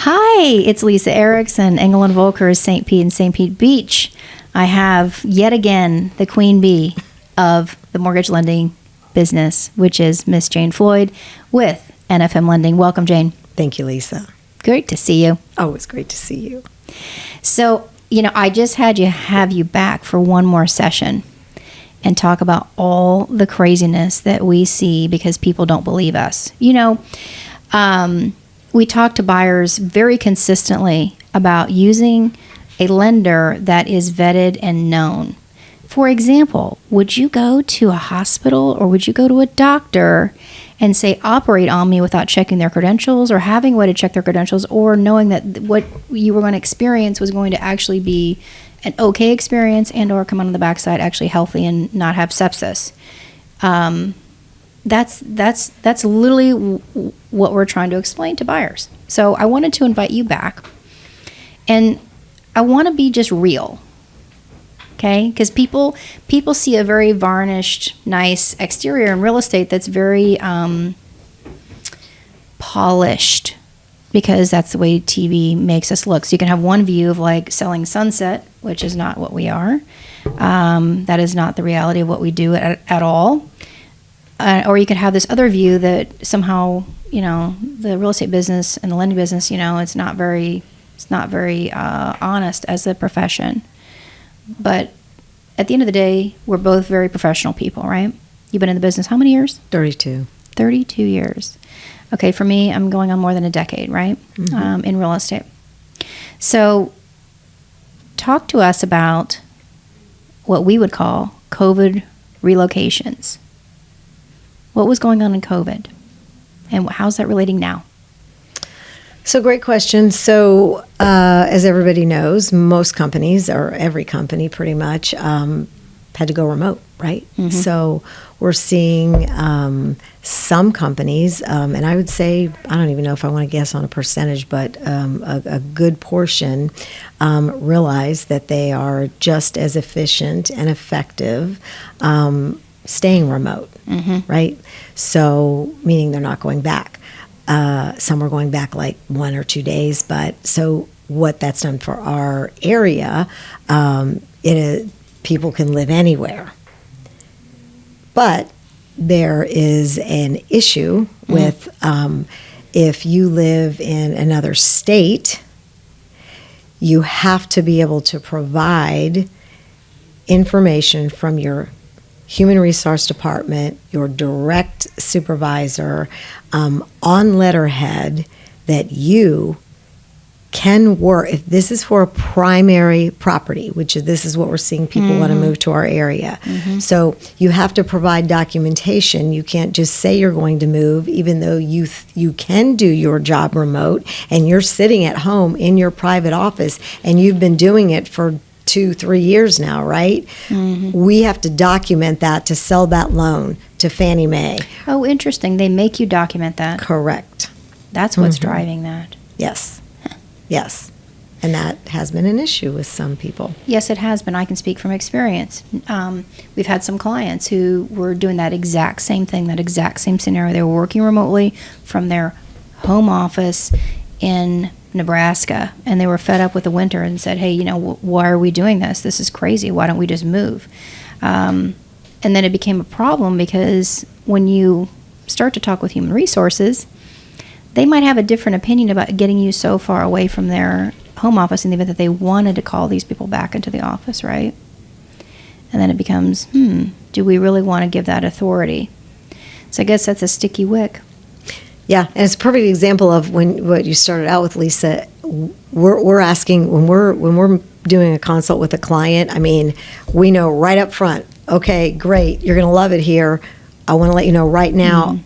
Hi, it's Leisa Erickson, Engel and Volkers St. Pete and St. Pete Beach. I have yet again the queen bee of the mortgage lending business, which is Miss Jane Floyd with NFM Lending. Welcome, Jane. Thank you, Lisa. Great to see you. Always great to see you. So, I just had to have you back for one more session and talk about all the craziness that we see because people don't believe us. We talk to buyers very consistently about using a lender that is vetted and known. For example, would you go to a hospital or would you go to a doctor and say, operate on me without checking their credentials or having a way to check their credentials or knowing that what you were going to experience was going to actually be an okay experience and or come out on the backside actually healthy and not have sepsis? That's literally what we're trying to explain to buyers. So I wanted to invite you back, and I want to be just real, okay? Because people see a very varnished, nice exterior in real estate that's very polished, because that's the way TV makes us look. So you can have one view of like selling sunset, which is not what we are. That is not the reality of what we do at all. Or you could have this other view that somehow, the real estate business and the lending business, it's not very honest as a profession. But at the end of the day, we're both very professional people, right? You've been in the business how many years? 32. 32 years. Okay, for me, I'm going on more than a decade, right? Mm-hmm. In real estate. So talk to us about what we would call COVID relocations. What was going on in COVID? And how's that relating now? So great question. So as everybody knows, most companies, or every company pretty much, had to go remote, right? Mm-hmm. So we're seeing some companies, and I would say, I don't even know if I want to guess on a percentage, but a good portion realize that they are just as efficient and effective staying remote, mm-hmm. right? So meaning they're not going back. Some are going back like 1 or 2 days, but so what that's done for our area, people can live anywhere. But there is an issue with if you live in another state, you have to be able to provide information from your human resource department, your direct supervisor, on letterhead that you can work. If this is for a primary property, which this is what we're seeing people mm-hmm. want to move to our area. Mm-hmm. So you have to provide documentation. You can't just say you're going to move, even though you can do your job remote and you're sitting at home in your private office and you've been doing it for 2-3 years now, right? Mm-hmm. We have to document that to sell that loan to Fannie Mae. Oh, interesting. They make you document that. Correct. That's what's mm-hmm. driving that. Yes. Yes. And that has been an issue with some people. Yes, it has been. I can speak from experience. We've had some clients who were doing that exact same thing, that exact same scenario. They were working remotely from their home office in Nebraska, and they were fed up with the winter and said, hey, why are we doing this? This is crazy. Why don't we just move? And then it became a problem because when you start to talk with human resources, they might have a different opinion about getting you so far away from their home office in the event that they wanted to call these people back into the office, right? And then it becomes, do we really want to give that authority? So I guess that's a sticky wick. Yeah, and it's a perfect example of what you started out with, Lisa. We're asking when we're doing a consult with a client. I mean, we know right up front. Okay, great, you're going to love it here. I want to let you know right now. Mm-hmm.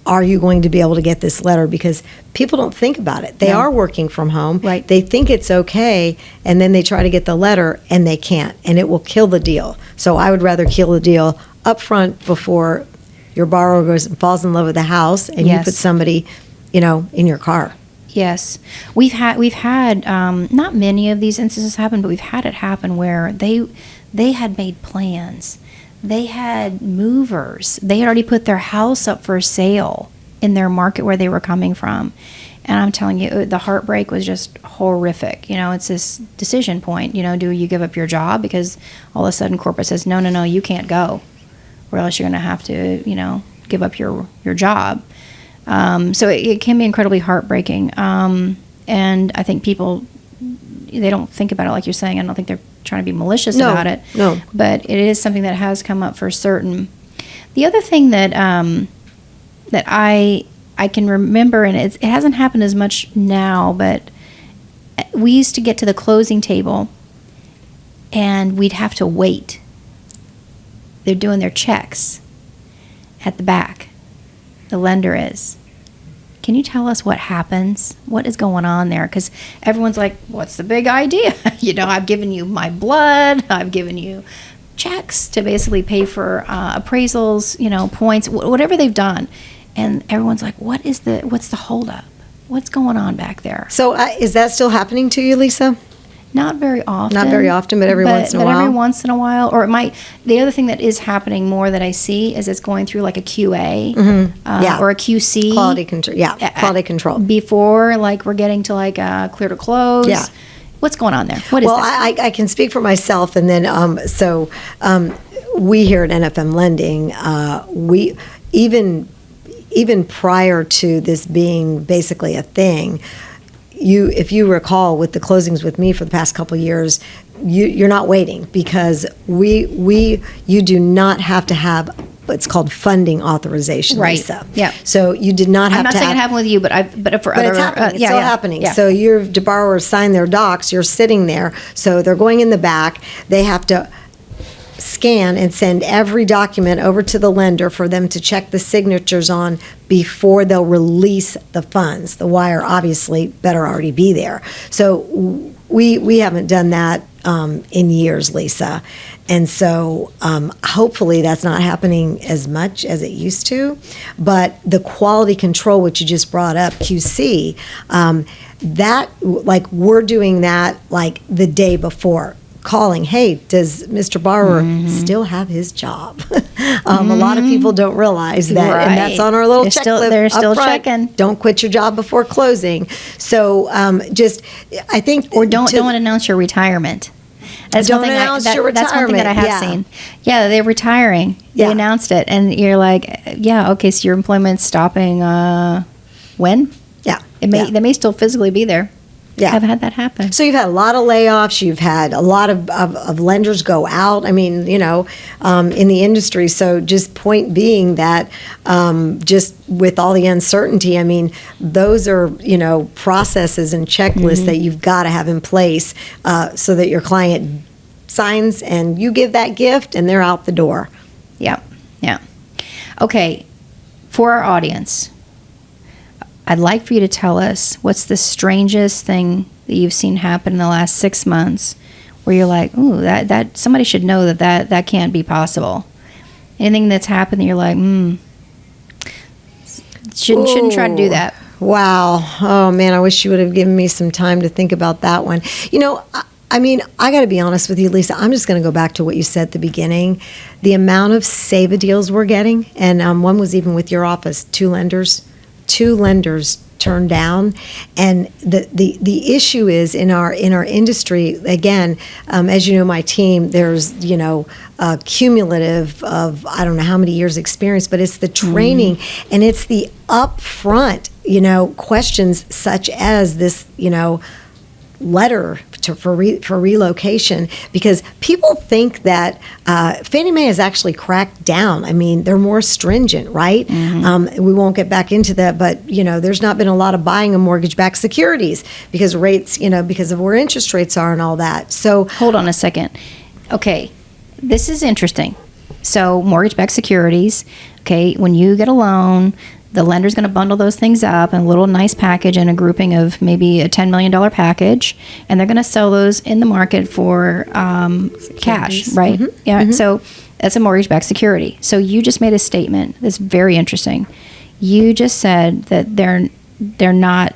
Are you going to be able to get this letter? Because people don't think about it. They are working from home. Right. They think it's okay, and then they try to get the letter, and they can't, and it will kill the deal. So I would rather kill the deal up front before your borrower goes and falls in love with the house, and you put somebody, in your car. Yes, we've had not many of these instances happen, but we've had it happen where they had made plans. They had movers. They had already put their house up for sale in their market where they were coming from. And I'm telling you, the heartbreak was just horrific. It's this decision point. Do you give up your job because all of a sudden corporate says, no, you can't go, or else you're going to have to, give up your job. So it can be incredibly heartbreaking. And I think people, they don't think about it like you're saying. I don't think they're trying to be malicious about it. No. But it is something that has come up for certain. The other thing that that I can remember, and it hasn't happened as much now, but we used to get to the closing table and we'd have to wait. They're doing their checks at the back. The lender is. Can you tell us what happens? What is going on there? Because everyone's like, what's the big idea? I've given you my blood. I've given you checks to basically pay for appraisals, points, whatever they've done. And everyone's like, what's the holdup? What's going on back there? So is that still happening to you, Lisa? Not very often. Not very often, but every once in a while. Every once in a while. Or it might, the other thing that is happening more that I see is it's going through like a QA or a QC. Quality control. Yeah, quality control. Before, like, we're getting to like clear to close. Yeah. What's going on there? What is that? I can speak for myself, and then we here at NFM Lending, we even prior to this being basically a thing, if you recall with the closings with me for the past couple of years, you're not waiting, because you do not have to have what's called funding authorization, right. Lisa. Yeah. So you did not have to. I'm not saying it happened with you, but for other. It's happening. It's still happening. Yeah. So your borrowers sign their docs. You're sitting there. So they're going in the back. They have to scan and send every document over to the lender for them to check the signatures on before they'll release the funds. The wire obviously better already be there. So we haven't done that in years, Lisa. And so hopefully that's not happening as much as it used to. But the quality control, which you just brought up, QC, that, like, we're doing that like the day before. Calling, hey, does Mr. Borrower still have his job? A lot of people don't realize that, right. And that's on our little checklist. They're still checking. Don't quit your job before closing. So I think, or don't announce your retirement. That's don't announce your retirement. That's one thing that I have seen. Yeah, they're retiring. They announced it, and you're like, yeah, okay, so your employment's stopping. When? Yeah, They may still physically be there. Yeah. I've had that happen. So you've had a lot of layoffs. You've had a lot of lenders go out. I mean, in the industry. So just point being that just with all the uncertainty, I mean, those are, processes and checklists that you've got to have in place so that your client signs and you give that gift and they're out the door. Yeah. Yeah. Okay. For our audience, I'd like for you to tell us what's the strangest thing that you've seen happen in the last 6 months where you're like, ooh, that somebody should know that can't be possible. Anything that's happened that you're like, shouldn't try to do that. Wow. Oh, man, I wish you would have given me some time to think about that one. I mean, I got to be honest with you, Lisa. I'm just going to go back to what you said at the beginning. The amount of save-a deals we're getting, and one was even with your office, two lenders turned down, and the issue is in our industry, again, as you know, my team, there's a cumulative of I don't know how many years experience, but it's the training and it's the upfront questions such as this letter for relocation, because people think that Fannie Mae has actually cracked down. I mean, they're more stringent, right? We won't get back into that, but there's not been a lot of buying of mortgage-backed securities because rates, because of where interest rates are and all that. So hold on a second. Okay, this is interesting. So mortgage-backed securities. Okay, when you get a loan, the lender's going to bundle those things up in a little nice package and a grouping of maybe a $10 million package, and they're going to sell those in the market for cash, right? Yeah. So that's a mortgage-backed security. So you just made a statement that's very interesting. You just said that they're not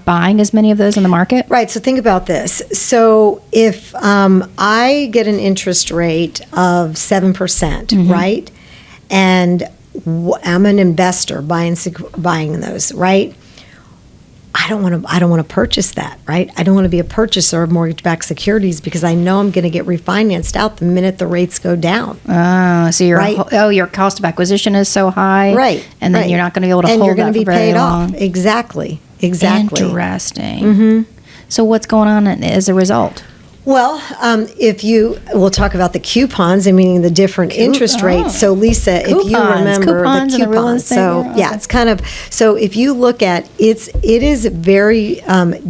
buying as many of those in the market. Right. So think about this. So if I get an interest rate of 7%, right, and I'm an investor buying those, right? I don't want to purchase that, right? I don't want to be a purchaser of mortgage-backed securities because I know I'm going to get refinanced out the minute the rates go down. So your cost of acquisition is so high, right? And then you're not going to be able to hold that for very long. Exactly. Interesting. So what's going on as a result? Well, we'll talk about the coupons, meaning the different interest rates. So, Leisa, if you remember coupons the coupons, it's kind of, so if you look at it is very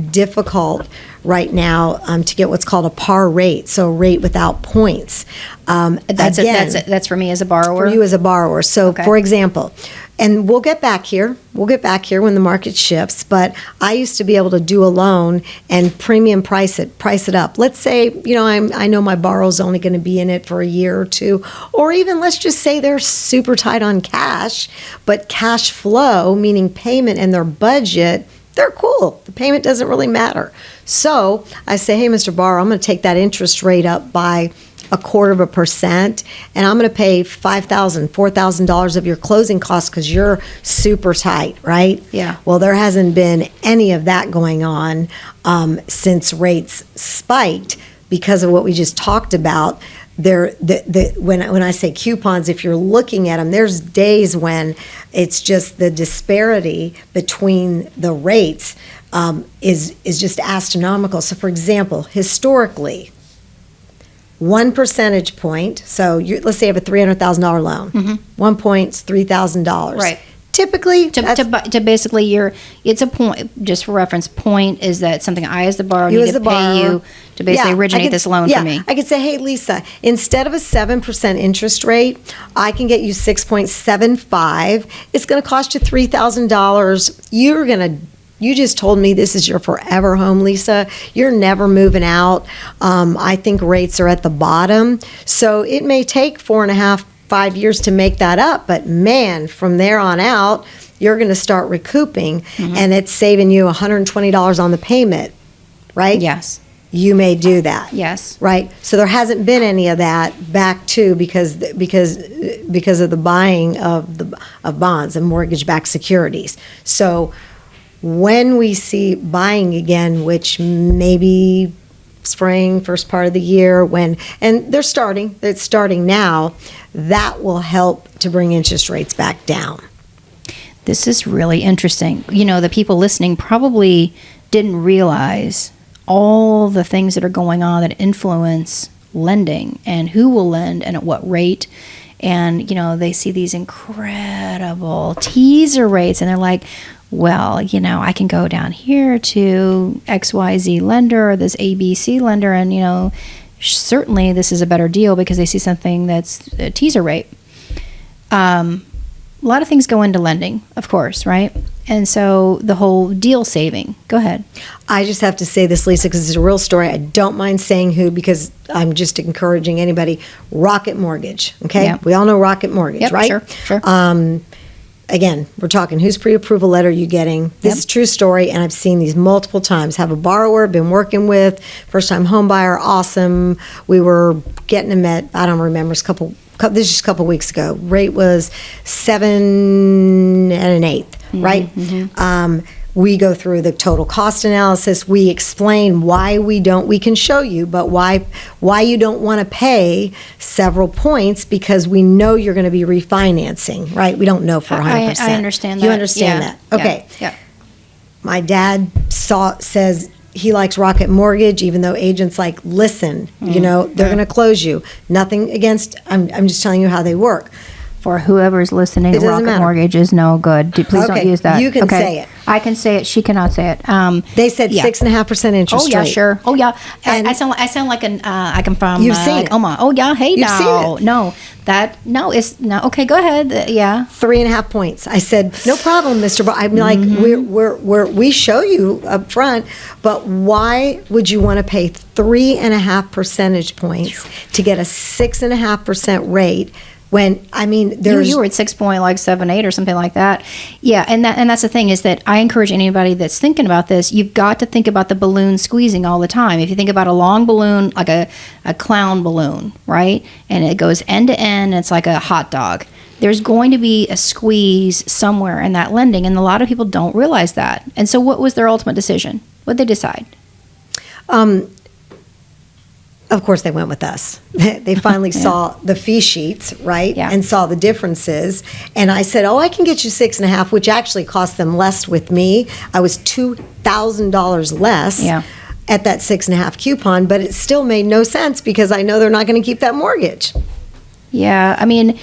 difficult right now to get what's called a par rate, so a rate without points. That's for me as a borrower. For you as a borrower. So, for example. And we'll get back here when the market shifts. But I used to be able to do a loan and premium price it up. Let's say, I know my borrower's only going to be in it for a year or two, or even let's just say they're super tight on cash, but cash flow, meaning payment and their budget, they're cool. The payment doesn't really matter. So I say, hey, Mr. Borrower, I'm going to take that interest rate up by 0.25%, and I'm going to pay $5,000, $4,000 of your closing costs because you're super tight, right? Yeah. Well, there hasn't been any of that going on since rates spiked because of what we just talked about. When I say coupons, if you're looking at them, there's days when it's just the disparity between the rates is just astronomical. So, for example, historically, 1 percentage point. So let's say you have a $300,000 loan. Mm-hmm. 1 point's $3,000. Right. Typically, to basically it's a point. Just for reference, point is that something I as the borrower need to pay you to basically originate this loan for me. I could say, hey, Leisa, instead of a 7% interest rate, I can get you 6.75. It's going to cost you $3,000. You just told me this is your forever home, Leisa. You're never moving out. I think rates are at the bottom. So it may take 4.5, 5 years to make that up. But man, from there on out, you're going to start recouping. And it's saving you $120 on the payment, right? Yes. You may do that. Yes. Right? So there hasn't been any of that back to because of the buying of bonds and mortgage-backed securities. So when we see buying again, which maybe spring, first part of the year, it's starting now, that will help to bring interest rates back down. This is really interesting. The people listening probably didn't realize all the things that are going on that influence lending and who will lend and at what rate. And, they see these incredible teaser rates and they're like, well, I can go down here to XYZ lender or this ABC lender and, certainly this is a better deal because they see something that's a teaser rate. A lot of things go into lending, of course, right? And so the whole deal saving. Go ahead. I just have to say this, Leisa, because it's a real story. I don't mind saying who because I'm just encouraging anybody. Rocket Mortgage, okay? Yep. We all know Rocket Mortgage, right? Sure. Again, we're talking whose pre-approval letter are you getting? This is a true story, and I've seen these multiple times. Have a borrower, been working with, first-time home buyer, awesome. We were getting them at, I don't remember, this is just a couple weeks ago. Rate was 7 1/8, right? Mm-hmm. We go through the total cost analysis. We explain why we can show you, but why you don't want to pay several points because we know you're going to be refinancing, right? We don't know for 100%. I understand that. You understand that? Okay. Yeah. My dad says he likes Rocket Mortgage, even though agents listen, they're going to close you. Nothing against, I'm just telling you how they work. For whoever's listening, Rocket Mortgage is no good. Please don't use that. You can say it. I can say it. She cannot say it. They said 6.5% interest rate. Oh yeah, sure. Oh yeah. I sound like an I come from you've seen it. Omaha. Oh yeah. Hey, you've now. Seen it. It's no. Okay, go ahead. Yeah. 3.5 points. I said no problem, Mr. I'm like we show you up front, but why would you want to pay 3.5 percentage points to get a 6.5% rate? When you were at 6.78 or something like that, yeah, and that's the thing is that I encourage anybody that's thinking about this. You've got to think about the balloon squeezing all the time. If you think about a long balloon, like a clown balloon, right, and it goes end to end, it's like a hot dog. there's going to be a squeeze somewhere in that lending, and a lot of people don't realize that. And so what was their ultimate decision? What did they decide? Of course, they went with us. They finally saw the fee sheets, right? Yeah. And saw the differences. And I said, I can get you 6.5, which actually cost them less with me. I was $2,000 less at that 6.5 coupon, but it still made no sense because I know they're not going to keep that mortgage. Yeah, I mean,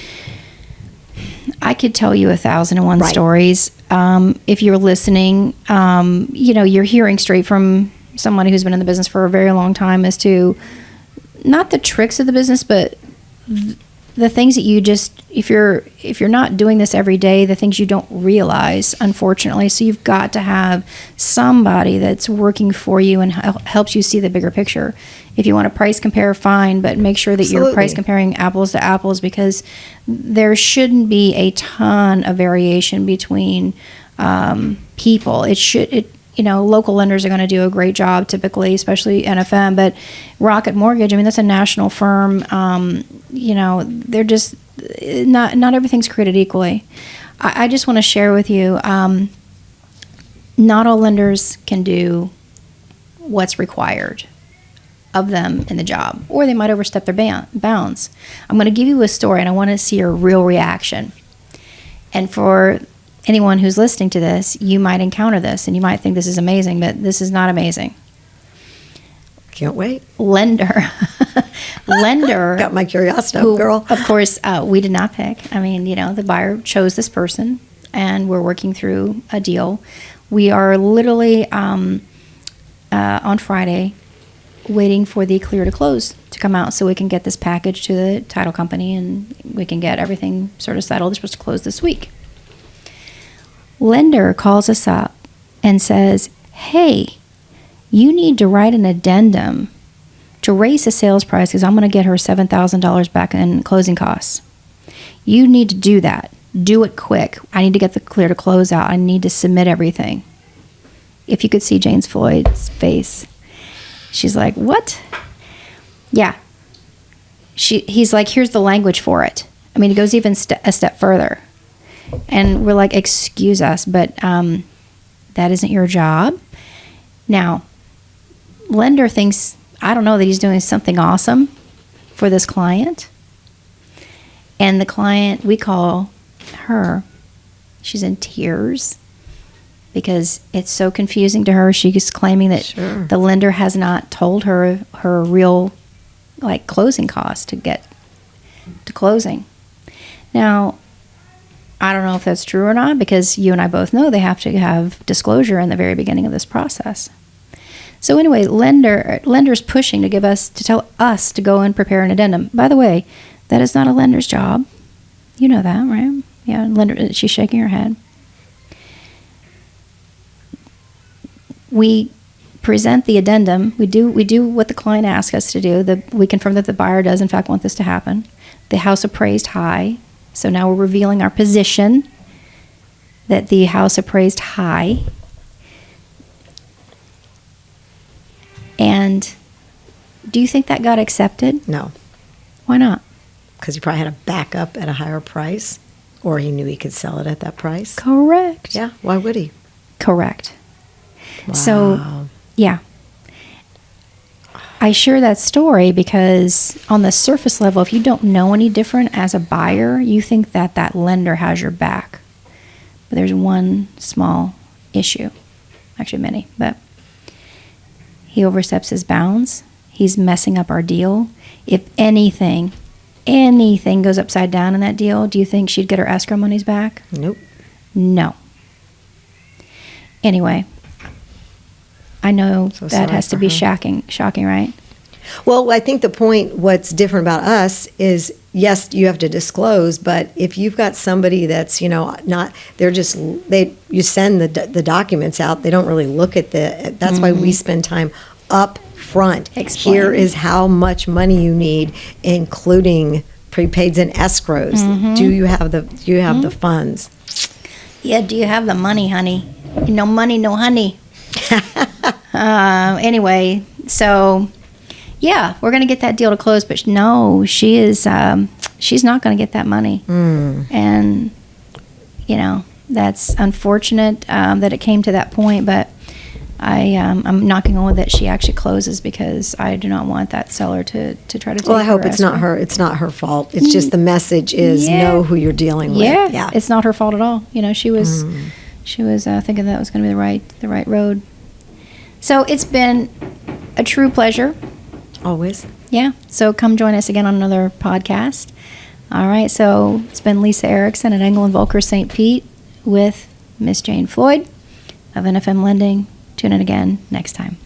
I could tell you 1,001 stories. If you're listening, you're hearing straight from somebody who's been in the business for a very long time as to not the tricks of the business, but the things that you just, if you're not doing this every day, the things you don't realize, unfortunately. So you've got to have somebody that's working for you and helps you see the bigger picture. If you want to price compare, fine, but make sure that you're price comparing apples to apples, because there shouldn't be a ton of variation between people. Local lenders are going to do a great job typically, especially NFM, but Rocket Mortgage, I mean, that's a national firm. They're just, not everything's created equally. I just want to share with you, not all lenders can do what's required of them in the job, or they might overstep their bounds. I'm going to give you a story, and I want to see your real reaction. And for anyone who's listening to this, you might encounter this, and you might think this is amazing, but this is not amazing. Can't wait. Lender. Got my curiosity, girl. Of course, we did not pick. I mean, the buyer chose this person, and we're working through a deal. We are literally on Friday waiting for the clear to close to come out so we can get this package to the title company and we can get everything sort of settled. They're supposed to close this week. Lender calls us up and says, hey, you need to write an addendum to raise the sales price because I'm going to get her $7,000 back in closing costs. You need to do that. Do it quick. I need to get the clear to close out. I need to submit everything. If you could see Jane Floyd's face, she's like, what? Yeah. He's like, here's the language for it. I mean, it goes even a step further. And we're like, excuse us, but that isn't your job. Now, lender thinks, I don't know, that he's doing something awesome for this client. And the client, we call her, she's in tears because it's so confusing to her. She's claiming that the lender has not told her her real closing costs to get to closing. Now, I don't know if that's true or not, because you and I both know they have to have disclosure in the very beginning of this process. So anyway, lender's pushing to tell us to go and prepare an addendum. By the way, that is not a lender's job. You know that, right? Yeah, lender. She's shaking her head. We present the addendum. We do what the client asks us to do. We confirm that the buyer does in fact want this to happen. The house appraised high. So now we're revealing our position that the house appraised high. And do you think that got accepted? No. Why not? Because he probably had a backup at a higher price, or he knew he could sell it at that price. Correct. Yeah, why would he? Correct. Wow. So, yeah. I share that story because on the surface level, if you don't know any different as a buyer, you think that that lender has your back. But there's one small issue. Actually, many. But he oversteps his bounds. He's messing up our deal. If anything goes upside down in that deal, do you think she'd get her escrow monies back? Nope. No. Anyway, I know that has to be shocking, right? Well, I think the point, what's different about us is, yes, you have to disclose, but if you've got somebody that's, not, you send the documents out, they don't really look at that's why we spend time up front. Explain. Here is how much money you need, including prepaids and escrows. Mm-hmm. Do you have the funds? Yeah, do you have the money, honey? No money, no honey. Anyway, so yeah, we're going to get that deal to close, but no, she is she's not going to get that money. And, you know, that's unfortunate that it came to that point, but I'm knocking on wood that she actually closes, because I do not want that seller to try to take Well, I hope her it's not escrow. it's not her fault. It's just the message is know who you're dealing with. Yeah, it's not her fault at all. You know, she was thinking that was going to be the right road. So it's been a true pleasure. Always. Yeah. So come join us again on another podcast. All right. So it's been Leisa Erickson at Engel and Volkers St. Pete with Miss Jane Floyd of NFM Lending. Tune in again next time.